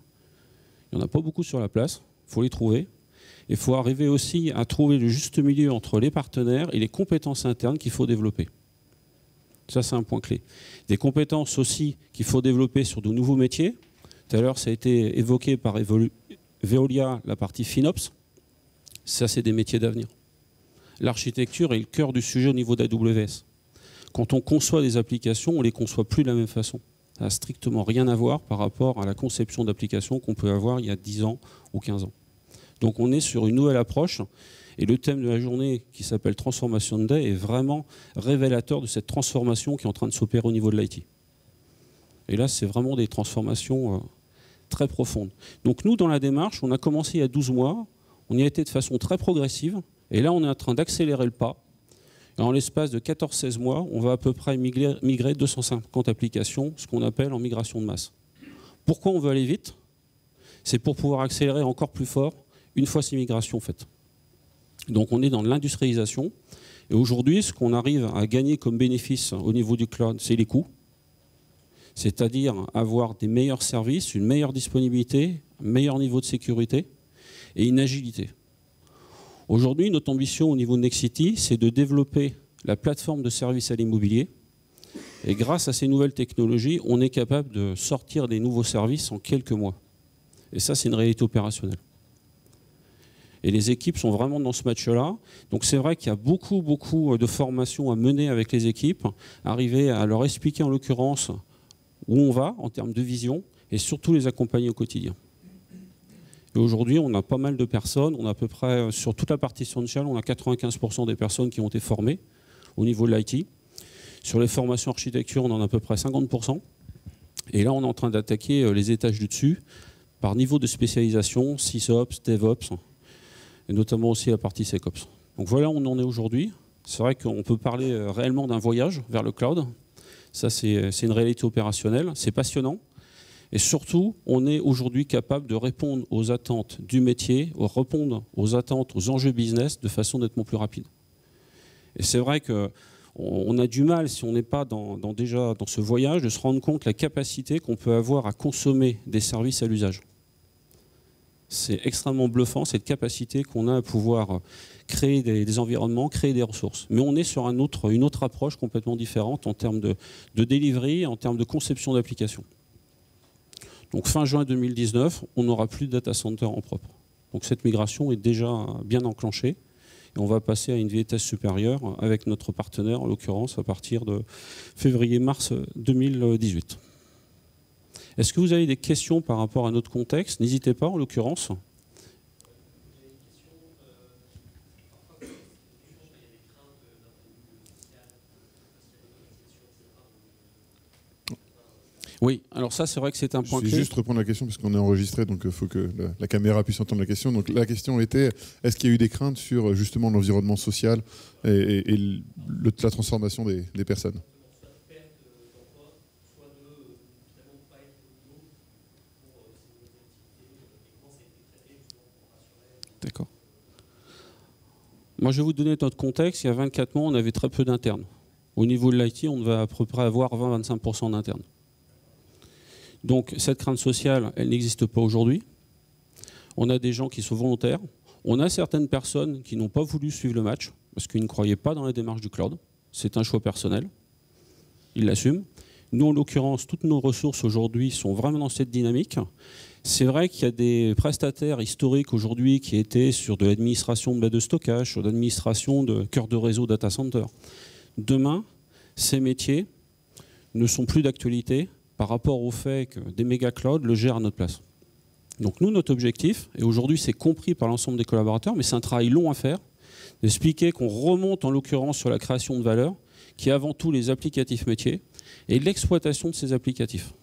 Il n'y en a pas beaucoup sur la place, il faut les trouver. Il faut arriver aussi à trouver le juste milieu entre les partenaires et les compétences internes qu'il faut développer. Ça, c'est un point clé. Des compétences aussi qu'il faut développer sur de nouveaux métiers. Tout à l'heure, ça a été évoqué par Veolia, la partie FinOps. Ça, c'est des métiers d'avenir. L'architecture est le cœur du sujet au niveau d'AWS. Quand on conçoit des applications, on ne les conçoit plus de la même façon. Ça n'a strictement rien à voir par rapport à la conception d'applications qu'on peut avoir il y a 10 ans ou 15 ans. Donc on est sur une nouvelle approche. Et le thème de la journée, qui s'appelle Transformation Day, est vraiment révélateur de cette transformation qui est en train de s'opérer au niveau de l'IT. Et là, c'est vraiment des transformations très profondes. Donc nous, dans la démarche, on a commencé il y a 12 mois, on y a été de façon très progressive, et là, on est en train d'accélérer le pas. Et en l'espace de 14-16 mois, on va à peu près migrer 250 applications, ce qu'on appelle en migration de masse. Pourquoi on veut aller vite? C'est pour pouvoir accélérer encore plus fort une fois ces migrations faites. Donc on est dans l'industrialisation. Et aujourd'hui, ce qu'on arrive à gagner comme bénéfice au niveau du cloud, c'est les coûts. C'est-à-dire avoir des meilleurs services, une meilleure disponibilité, un meilleur niveau de sécurité et une agilité. Aujourd'hui, notre ambition au niveau de Nexity, c'est de développer la plateforme de services à l'immobilier. Et grâce à ces nouvelles technologies, on est capable de sortir des nouveaux services en quelques mois. Et ça, c'est une réalité opérationnelle. Et les équipes sont vraiment dans ce match-là. Donc c'est vrai qu'il y a beaucoup de formations à mener avec les équipes, arriver à leur expliquer en l'occurrence où on va en termes de vision et surtout les accompagner au quotidien. Et aujourd'hui, on a pas mal de personnes. On a à peu près, sur toute la partie Essential, on a 95% des personnes qui ont été formées au niveau de l'IT. Sur les formations architecture, on en a à peu près 50%. Et là, on est en train d'attaquer les étages du dessus par niveau de spécialisation, SysOps, DevOps, et notamment aussi la partie SecOps. Donc voilà où on en est aujourd'hui. C'est vrai qu'on peut parler réellement d'un voyage vers le cloud. Ça, c'est une réalité opérationnelle. C'est passionnant. Et surtout, on est aujourd'hui capable de répondre aux attentes du métier, répondre aux attentes, aux enjeux business de façon nettement plus rapide. Et c'est vrai qu'on a du mal, si on n'est pas déjà dans ce voyage, de se rendre compte de la capacité qu'on peut avoir à consommer des services à l'usage. C'est extrêmement bluffant, cette capacité qu'on a à pouvoir créer des environnements, créer des ressources. Mais on est sur une autre approche complètement différente en termes de delivery, en termes de conception d'application. Donc fin juin 2019, on n'aura plus de data center en propre. Donc cette migration est déjà bien enclenchée. Et on va passer à une vitesse supérieure avec notre partenaire, en l'occurrence, à partir de février-mars 2018. Est-ce que vous avez des questions par rapport à notre contexte? N'hésitez pas, en l'occurrence. Oui, alors ça c'est vrai que c'est un point clé. Je vais juste reprendre la question parce qu'on est enregistré, donc il faut que la caméra puisse entendre la question. Donc la question était, est-ce qu'il y a eu des craintes sur justement l'environnement social et la transformation des personnes? D'accord. Moi, je vais vous donner notre contexte. Il y a 24 mois, on avait très peu d'internes. Au niveau de l'IT, on devait à peu près avoir 20-25% d'internes. Donc, cette crainte sociale, elle n'existe pas aujourd'hui. On a des gens qui sont volontaires. On a certaines personnes qui n'ont pas voulu suivre le match parce qu'ils ne croyaient pas dans la démarche du cloud. C'est un choix personnel. Ils l'assument. Nous, en l'occurrence, toutes nos ressources aujourd'hui sont vraiment dans cette dynamique. C'est vrai qu'il y a des prestataires historiques aujourd'hui qui étaient sur de l'administration de baies de stockage, sur de l'administration de cœur de réseau data center. Demain, ces métiers ne sont plus d'actualité par rapport au fait que des méga clouds le gèrent à notre place. Donc nous, notre objectif, et aujourd'hui c'est compris par l'ensemble des collaborateurs, mais c'est un travail long à faire, d'expliquer qu'on remonte en l'occurrence sur la création de valeur, qui est avant tout les applicatifs métiers, et l'exploitation de ces applicatifs.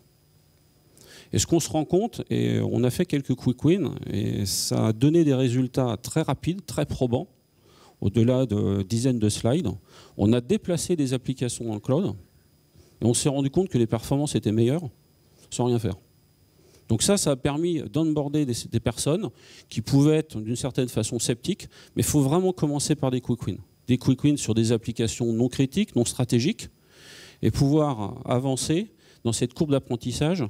Et ce qu'on se rend compte, et on a fait quelques quick wins, et ça a donné des résultats très rapides, très probants, au-delà de dizaines de slides. On a déplacé des applications dans le cloud, et on s'est rendu compte que les performances étaient meilleures, sans rien faire. Donc ça a permis d'onboarder des personnes qui pouvaient être d'une certaine façon sceptiques, mais il faut vraiment commencer par des quick wins. Des quick wins sur des applications non critiques, non stratégiques, et pouvoir avancer dans cette courbe d'apprentissage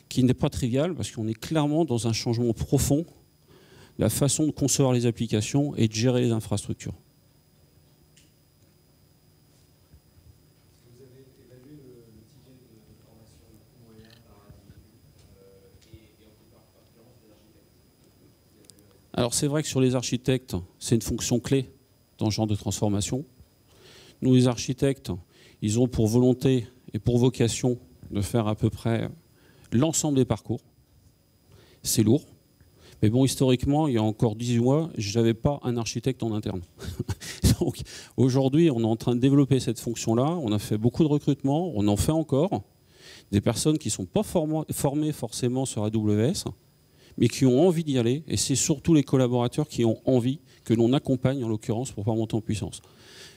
qui n'est pas triviale, parce qu'on est clairement dans un changement profond de la façon de concevoir les applications et de gérer les infrastructures. Vous avez évalué le ticket de formation moyen par ADU et en préférence des architectes? Alors c'est vrai que sur les architectes, c'est une fonction clé dans ce genre de transformation. Nous, les architectes, ils ont pour volonté et pour vocation de faire à peu près l'ensemble des parcours. C'est lourd. Mais bon, historiquement, il y a encore 18 mois, je n'avais pas un architecte en interne. Donc aujourd'hui, on est en train de développer cette fonction-là. On a fait beaucoup de recrutements, on en fait encore. Des personnes qui ne sont pas formées forcément sur AWS, mais qui ont envie d'y aller. Et c'est surtout les collaborateurs qui ont envie que l'on accompagne, en l'occurrence, pour pouvoir monter en puissance.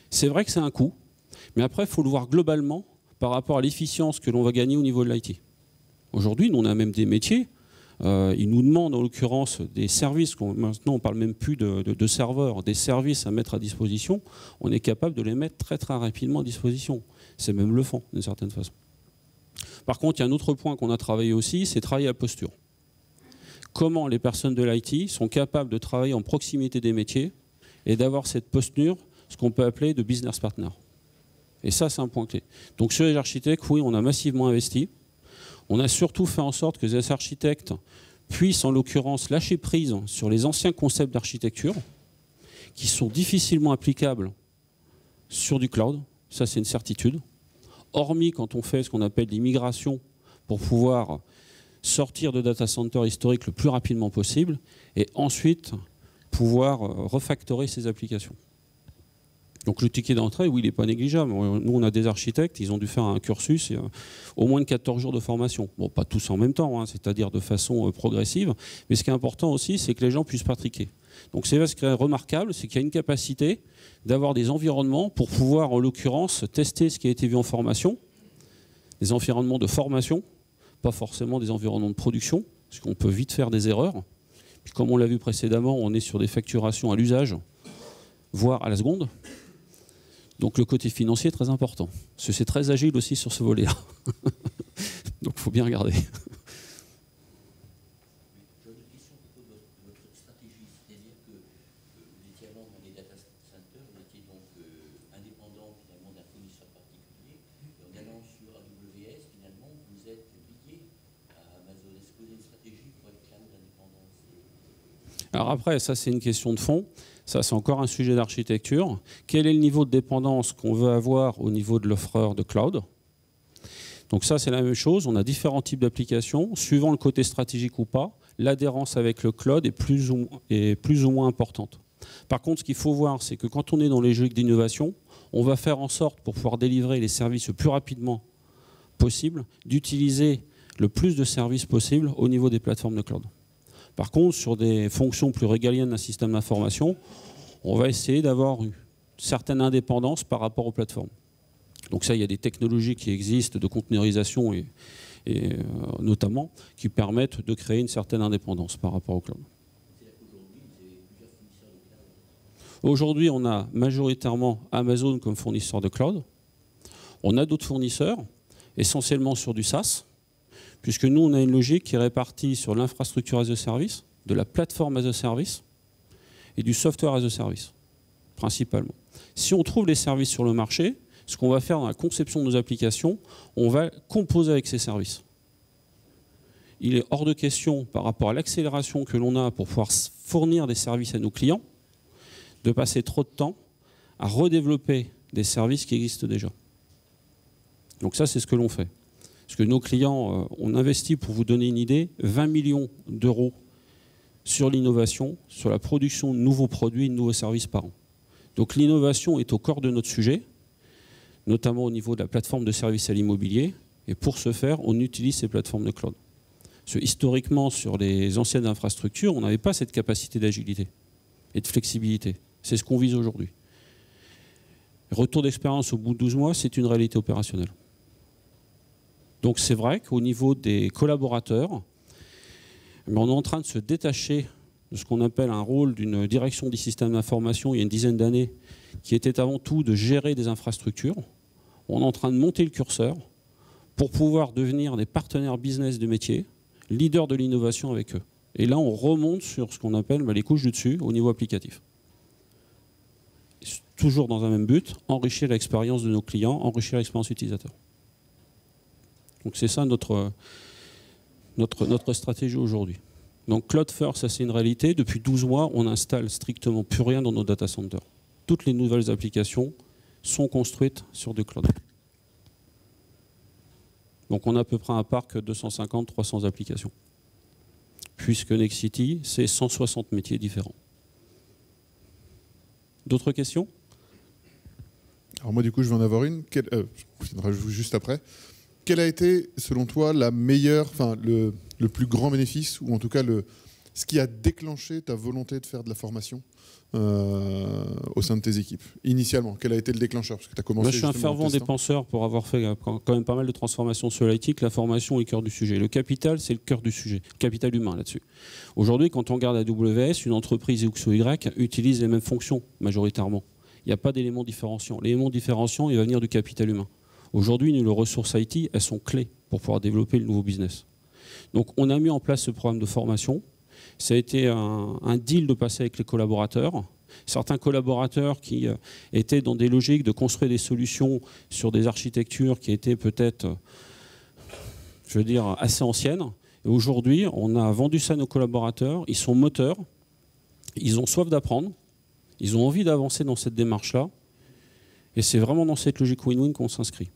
C'est vrai que c'est un coût, mais après, il faut le voir globalement par rapport à l'efficience que l'on va gagner au niveau de l'IT. Aujourd'hui, nous, on a même des métiers. Ils nous demandent, en l'occurrence, des services. Maintenant, on ne parle même plus de serveurs, des services à mettre à disposition. On est capable de les mettre très, très rapidement à disposition. C'est même le fond, d'une certaine façon. Par contre, il y a un autre point qu'on a travaillé aussi, c'est travailler à la posture. Comment les personnes de l'IT sont capables de travailler en proximité des métiers et d'avoir cette posture, ce qu'on peut appeler de business partner. Et ça, c'est un point clé. Donc sur les architectes, oui, on a massivement investi. On a surtout fait en sorte que les architectes puissent, en l'occurrence, lâcher prise sur les anciens concepts d'architecture qui sont difficilement applicables sur du cloud. Ça, c'est une certitude. Hormis quand on fait ce qu'on appelle l'immigration pour pouvoir sortir de data center historique le plus rapidement possible et ensuite pouvoir refactorer ces applications. Donc le ticket d'entrée, oui, il n'est pas négligeable. Nous, on a des architectes, ils ont dû faire un cursus et au moins de 14 jours de formation. Bon, pas tous en même temps, hein, c'est-à-dire de façon progressive. Mais ce qui est important aussi, c'est que les gens puissent pratiquer. Donc c'est ce qui est remarquable, c'est qu'il y a une capacité d'avoir des environnements pour pouvoir, en l'occurrence, tester ce qui a été vu en formation, des environnements de formation, pas forcément des environnements de production, parce qu'on peut vite faire des erreurs. Puis comme on l'a vu précédemment, on est sur des facturations à l'usage, voire à la seconde. Donc le côté financier est très important. Parce que c'est très agile aussi sur ce volet-là. Donc il faut bien regarder. J'ai une question à propos de votre stratégie, c'est-à-dire que vous étiez avant dans les data centers, vous étiez donc indépendant finalement d'un fournisseur particulier, et en allant sur AWS, finalement, vous êtes lié à Amazon. Est-ce que vous avez une stratégie pour être cloud indépendant? Alors après, ça c'est une question de fond. Ça, c'est encore un sujet d'architecture. Quel est le niveau de dépendance qu'on veut avoir au niveau de l'offreur de cloud? Donc ça, c'est la même chose. On a différents types d'applications. Suivant le côté stratégique ou pas, l'adhérence avec le cloud est plus ou moins importante. Par contre, ce qu'il faut voir, c'est que quand on est dans les logiques d'innovation, on va faire en sorte, pour pouvoir délivrer les services le plus rapidement possible, d'utiliser le plus de services possible au niveau des plateformes de cloud. Par contre, sur des fonctions plus régaliennes d'un système d'information, on va essayer d'avoir une certaine indépendance par rapport aux plateformes. Donc ça, il y a des technologies qui existent de conteneurisation et notamment qui permettent de créer une certaine indépendance par rapport au cloud. Aujourd'hui, on a majoritairement Amazon comme fournisseur de cloud. On a d'autres fournisseurs, essentiellement sur du SaaS, puisque nous, on a une logique qui est répartie sur l'infrastructure as a service, de la plateforme as a service et du software as a service, principalement. Si on trouve les services sur le marché, ce qu'on va faire dans la conception de nos applications, on va composer avec ces services. Il est hors de question, par rapport à l'accélération que l'on a pour pouvoir fournir des services à nos clients, de passer trop de temps à redévelopper des services qui existent déjà. Donc ça, c'est ce que l'on fait. Parce que nos clients, on investit, pour vous donner une idée, 20 millions d'euros sur l'innovation, sur la production de nouveaux produits, de nouveaux services par an. Donc l'innovation est au cœur de notre sujet, notamment au niveau de la plateforme de services à l'immobilier. Et pour ce faire, on utilise ces plateformes de cloud. Parce que historiquement, sur les anciennes infrastructures, on n'avait pas cette capacité d'agilité et de flexibilité. C'est ce qu'on vise aujourd'hui. Retour d'expérience au bout de 12 mois, c'est une réalité opérationnelle. Donc c'est vrai qu'au niveau des collaborateurs, on est en train de se détacher de ce qu'on appelle un rôle d'une direction des systèmes d'information il y a une dizaine d'années, qui était avant tout de gérer des infrastructures. On est en train de monter le curseur pour pouvoir devenir des partenaires business de métier, leaders de l'innovation avec eux. Et là, on remonte sur ce qu'on appelle les couches du dessus au niveau applicatif. Toujours dans un même but, enrichir l'expérience de nos clients, enrichir l'expérience utilisateur. Donc c'est ça notre stratégie aujourd'hui. Donc Cloud First, ça c'est une réalité. Depuis 12 mois, on n'installe strictement plus rien dans nos data centers. Toutes les nouvelles applications sont construites sur du cloud. Donc on a à peu près un parc de 250-300 applications. Puisque Nexity, c'est 160 métiers différents. D'autres questions? Alors moi, du coup, je vais en avoir une. Je viendrai juste après. Quel a été, selon toi, la meilleure, enfin, le plus grand bénéfice, ou en tout cas ce qui a déclenché ta volonté de faire de la formation au sein de tes équipes? Initialement, quel a été le déclencheur? Parce que tu as commencé. Moi, je suis un fervent dépenseur pour avoir fait quand même pas mal de transformations sur l'IT, que la formation est le cœur du sujet. Le capital, c'est le cœur du sujet, le capital humain là-dessus. Aujourd'hui, quand on regarde AWS, une entreprise X ou Y utilise les mêmes fonctions majoritairement. Il n'y a pas d'éléments différenciants. L'élément différenciant, il va venir du capital humain. Aujourd'hui, nos ressources IT, elles sont clés pour pouvoir développer le nouveau business. Donc, on a mis en place ce programme de formation. Ça a été un deal de passer avec les collaborateurs. Certains collaborateurs qui étaient dans des logiques de construire des solutions sur des architectures qui étaient peut-être, je veux dire, assez anciennes. Et aujourd'hui, on a vendu ça à nos collaborateurs. Ils sont moteurs. Ils ont soif d'apprendre. Ils ont envie d'avancer dans cette démarche-là. Et c'est vraiment dans cette logique win-win qu'on s'inscrit.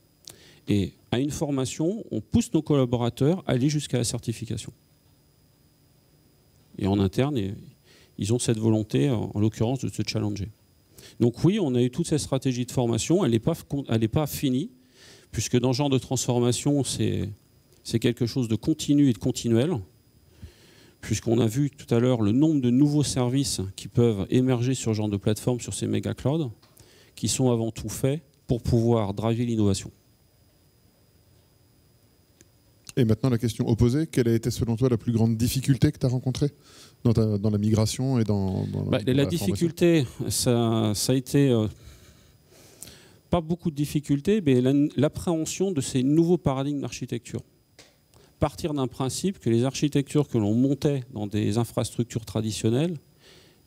Et à une formation, on pousse nos collaborateurs à aller jusqu'à la certification. Et en interne, ils ont cette volonté, en l'occurrence, de se challenger. Donc oui, on a eu toute cette stratégie de formation. Elle n'est pas finie, puisque dans ce genre de transformation, c'est quelque chose de continu et de continuel, puisqu'on a vu tout à l'heure le nombre de nouveaux services qui peuvent émerger sur ce genre de plateforme, sur ces méga clouds, qui sont avant tout faits pour pouvoir driver l'innovation. Et maintenant, la question opposée, quelle a été selon toi la plus grande difficulté que tu as rencontrée dans la migration et dans la difficulté, ça a été pas beaucoup de difficultés, mais l'appréhension de ces nouveaux paradigmes d'architecture. Partir d'un principe que les architectures que l'on montait dans des infrastructures traditionnelles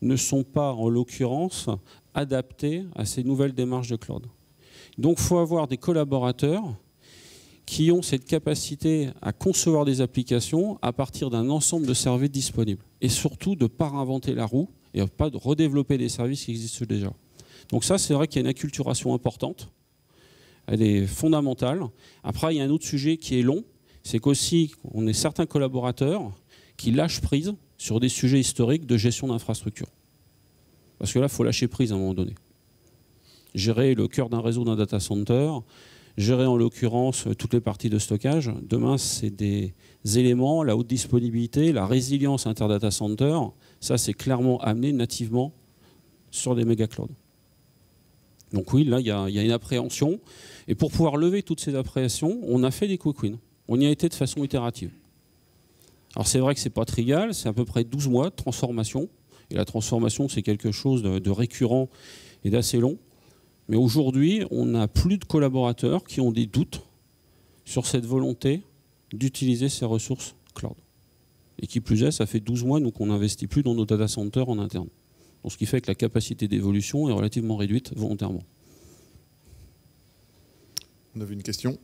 ne sont pas, en l'occurrence, adaptées à ces nouvelles démarches de cloud. Donc il faut avoir des collaborateurs qui ont cette capacité à concevoir des applications à partir d'un ensemble de services disponibles. Et surtout de ne pas réinventer la roue et pas de redévelopper des services qui existent déjà. Donc ça, c'est vrai qu'il y a une acculturation importante. Elle est fondamentale. Après, il y a un autre sujet qui est long. C'est qu'aussi, on a certains collaborateurs qui lâchent prise sur des sujets historiques de gestion d'infrastructure. Parce que là, il faut lâcher prise à un moment donné. Gérer le cœur d'un réseau d'un data center, gérer en l'occurrence toutes les parties de stockage. Demain, c'est des éléments, la haute disponibilité, la résilience inter-data center. Ça, c'est clairement amené nativement sur des méga clouds. Donc oui, là, il y a une appréhension. Et pour pouvoir lever toutes ces appréhensions, on a fait des quick wins. On y a été de façon itérative. Alors c'est vrai que ce n'est pas trivial, c'est à peu près 12 mois de transformation. Et la transformation, c'est quelque chose de récurrent et d'assez long. Mais aujourd'hui, on n'a plus de collaborateurs qui ont des doutes sur cette volonté d'utiliser ces ressources cloud. Et qui plus est, ça fait 12 mois nous, qu'on n'investit plus dans nos data centers en interne. Donc, ce qui fait que la capacité d'évolution est relativement réduite volontairement. On avait une question.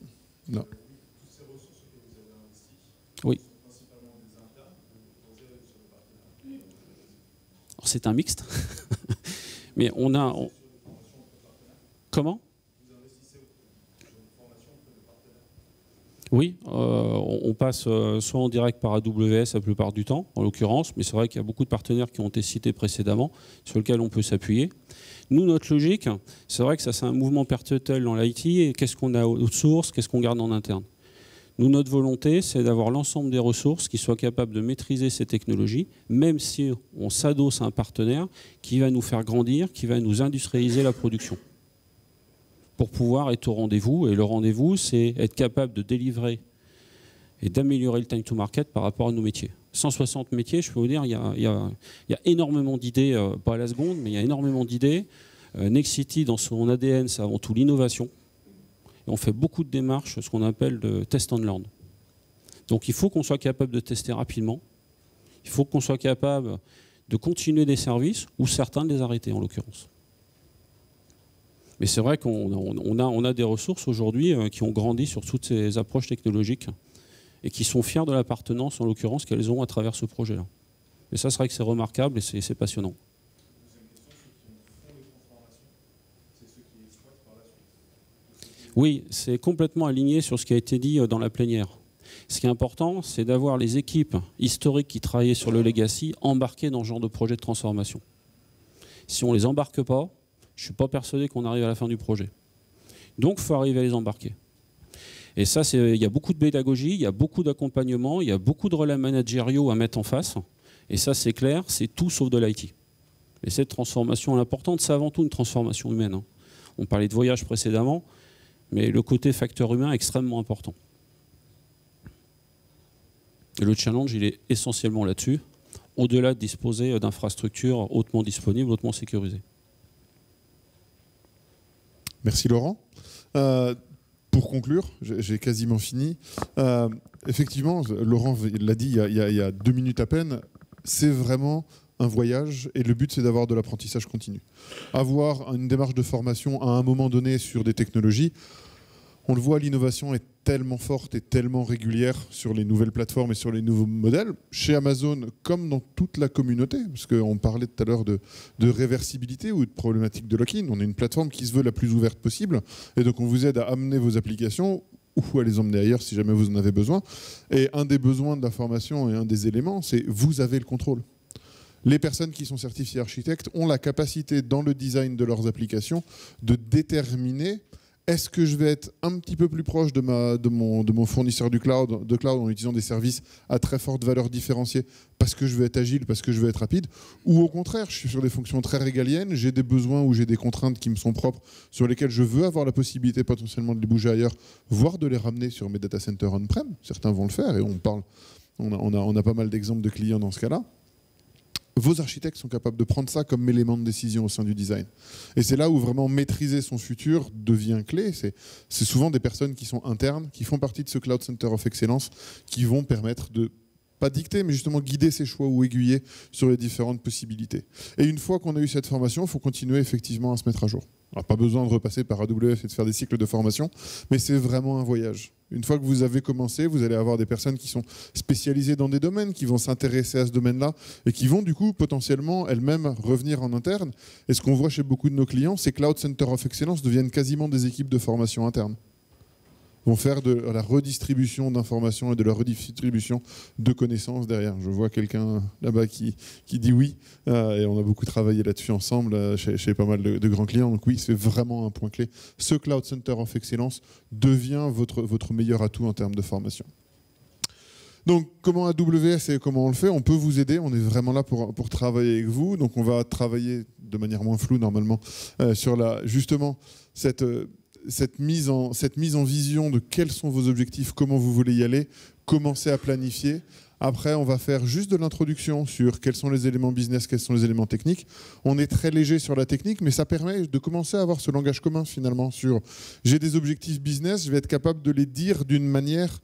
Non. Toutes ces ressources que vous avez investies Oui. sont principalement des internes ou vous gérez sur le partenaire? Alors, c'est un mixte. Mais on a... Comment? Vous investissez sur une formation auprès de partenaires? Oui, on passe soit en direct par AWS la plupart du temps, en l'occurrence, mais c'est vrai qu'il y a beaucoup de partenaires qui ont été cités précédemment, sur lesquels on peut s'appuyer. Nous, notre logique, c'est vrai que ça c'est un mouvement perpétuel dans l'IT, et qu'est-ce qu'on a outsource, qu'est-ce qu'on garde en interne. Nous, notre volonté, c'est d'avoir l'ensemble des ressources qui soient capables de maîtriser ces technologies, même si on s'adosse à un partenaire qui va nous faire grandir, qui va nous industrialiser la production, pour pouvoir être au rendez-vous. Et le rendez-vous, c'est être capable de délivrer et d'améliorer le time to market par rapport à nos métiers. 160 métiers, je peux vous dire, il y a énormément d'idées, pas à la seconde, mais il y a énormément d'idées. Nexity, dans son ADN, c'est avant tout l'innovation. Et on fait beaucoup de démarches, ce qu'on appelle de test and learn. Donc il faut qu'on soit capable de tester rapidement. Il faut qu'on soit capable de continuer des services ou certains de les arrêter, en l'occurrence. Mais c'est vrai qu'on a des ressources aujourd'hui qui ont grandi sur toutes ces approches technologiques et qui sont fiers de l'appartenance, en l'occurrence, qu'elles ont à travers ce projet-là. Et ça, c'est vrai que c'est remarquable et c'est passionnant. Deuxième question, ceux qui font les transformations, c'est ceux qui exploitent par la suite? Oui, c'est complètement aligné sur ce qui a été dit dans la plénière. Ce qui est important, c'est d'avoir les équipes historiques qui travaillaient sur le legacy embarquées dans ce genre de projet de transformation. Si on ne les embarque pas, je ne suis pas persuadé qu'on arrive à la fin du projet. Donc, il faut arriver à les embarquer. Et ça, il y a beaucoup de pédagogie, il y a beaucoup d'accompagnement, il y a beaucoup de relais managériaux à mettre en face. Et ça, c'est clair, c'est tout sauf de l'IT. Et cette transformation est importante, c'est avant tout une transformation humaine. On parlait de voyage précédemment, mais le côté facteur humain est extrêmement important. Et le challenge, il est essentiellement là-dessus, au-delà de disposer d'infrastructures hautement disponibles, hautement sécurisées. Merci Laurent. Pour conclure, j'ai quasiment fini. Effectivement, Laurent l'a dit il y a 2 minutes à peine, c'est vraiment un voyage et le but c'est d'avoir de l'apprentissage continu. Avoir une démarche de formation à un moment donné sur des technologies, on le voit, l'innovation est tellement forte et tellement régulière sur les nouvelles plateformes et sur les nouveaux modèles, chez Amazon comme dans toute la communauté, parce qu'on parlait tout à l'heure de réversibilité ou de problématique de lock-in. On est une plateforme qui se veut la plus ouverte possible, et donc on vous aide à amener vos applications ou à les emmener ailleurs si jamais vous en avez besoin. Et un des besoins de la formation et un des éléments, c'est vous avez le contrôle. Les personnes qui sont certifiées architectes ont la capacité dans le design de leurs applications de déterminer est-ce que je vais être un petit peu plus proche de mon fournisseur de cloud en utilisant des services à très forte valeur différenciée parce que je veux être agile, parce que je veux être rapide, ou au contraire, je suis sur des fonctions très régaliennes, j'ai des besoins ou j'ai des contraintes qui me sont propres sur lesquelles je veux avoir la possibilité potentiellement de les bouger ailleurs, voire de les ramener sur mes data centers on-prem. Certains vont le faire et on a pas mal d'exemples de clients dans ce cas-là. Vos architectes sont capables de prendre ça comme élément de décision au sein du design. Et c'est là où vraiment maîtriser son futur devient clé. C'est souvent des personnes qui sont internes, qui font partie de ce Cloud Center of Excellence, qui vont permettre de, pas dicter, mais justement guider ses choix ou aiguiller sur les différentes possibilités. Et une fois qu'on a eu cette formation, il faut continuer effectivement à se mettre à jour. Alors, pas besoin de repasser par AWS et de faire des cycles de formation, mais c'est vraiment un voyage. Une fois que vous avez commencé, vous allez avoir des personnes qui sont spécialisées dans des domaines, qui vont s'intéresser à ce domaine-là et qui vont du coup potentiellement elles-mêmes revenir en interne. Et ce qu'on voit chez beaucoup de nos clients, c'est que Cloud Center of Excellence deviennent quasiment des équipes de formation interne. vont faire de la redistribution d'informations et de la redistribution de connaissances derrière. Je vois quelqu'un là-bas qui dit oui, et on a beaucoup travaillé là-dessus ensemble chez pas mal de grands clients. Donc oui, c'est vraiment un point clé. Ce Cloud Center of Excellence devient votre meilleur atout en termes de formation. Donc, comment AWS et comment on le fait? On peut vous aider, on est vraiment là pour travailler avec vous. Donc, on va travailler de manière moins floue normalement sur justement cette mise en vision de quels sont vos objectifs, comment vous voulez y aller, commencer à planifier. Après, on va faire juste de l'introduction sur quels sont les éléments business, quels sont les éléments techniques. On est très léger sur la technique, mais ça permet de commencer à avoir ce langage commun finalement sur j'ai des objectifs business, je vais être capable de les dire d'une manière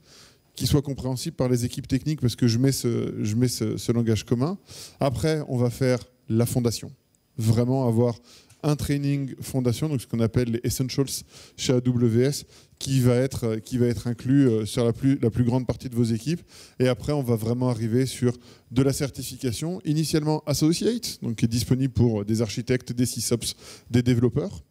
qui soit compréhensible par les équipes techniques parce que je mets ce langage commun. Après, on va faire la fondation. Vraiment avoir un training fondation, donc ce qu'on appelle les essentials chez AWS, qui va être inclus sur la plus grande partie de vos équipes. Et après, on va vraiment arriver sur de la certification, initialement Associate, donc qui est disponible pour des architectes, des SysOps, des développeurs.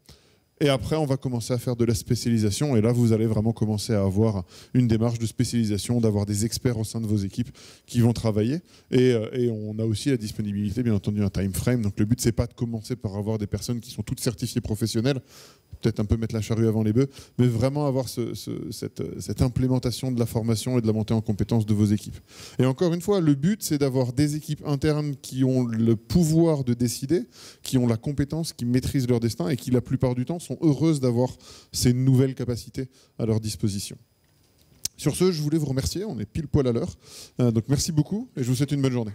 Et après, on va commencer à faire de la spécialisation. Et là, vous allez vraiment commencer à avoir une démarche de spécialisation, d'avoir des experts au sein de vos équipes qui vont travailler. Et on a aussi la disponibilité, bien entendu, un time frame. Donc le but, c'est pas de commencer par avoir des personnes qui sont toutes certifiées professionnelles, peut-être un peu mettre la charrue avant les bœufs, mais vraiment avoir cette implémentation de la formation et de la montée en compétences de vos équipes. Et encore une fois, le but, c'est d'avoir des équipes internes qui ont le pouvoir de décider, qui ont la compétence, qui maîtrisent leur destin et qui, la plupart du temps, sont heureuses d'avoir ces nouvelles capacités à leur disposition. Sur ce, je voulais vous remercier, on est pile poil à l'heure. Donc merci beaucoup et je vous souhaite une bonne journée.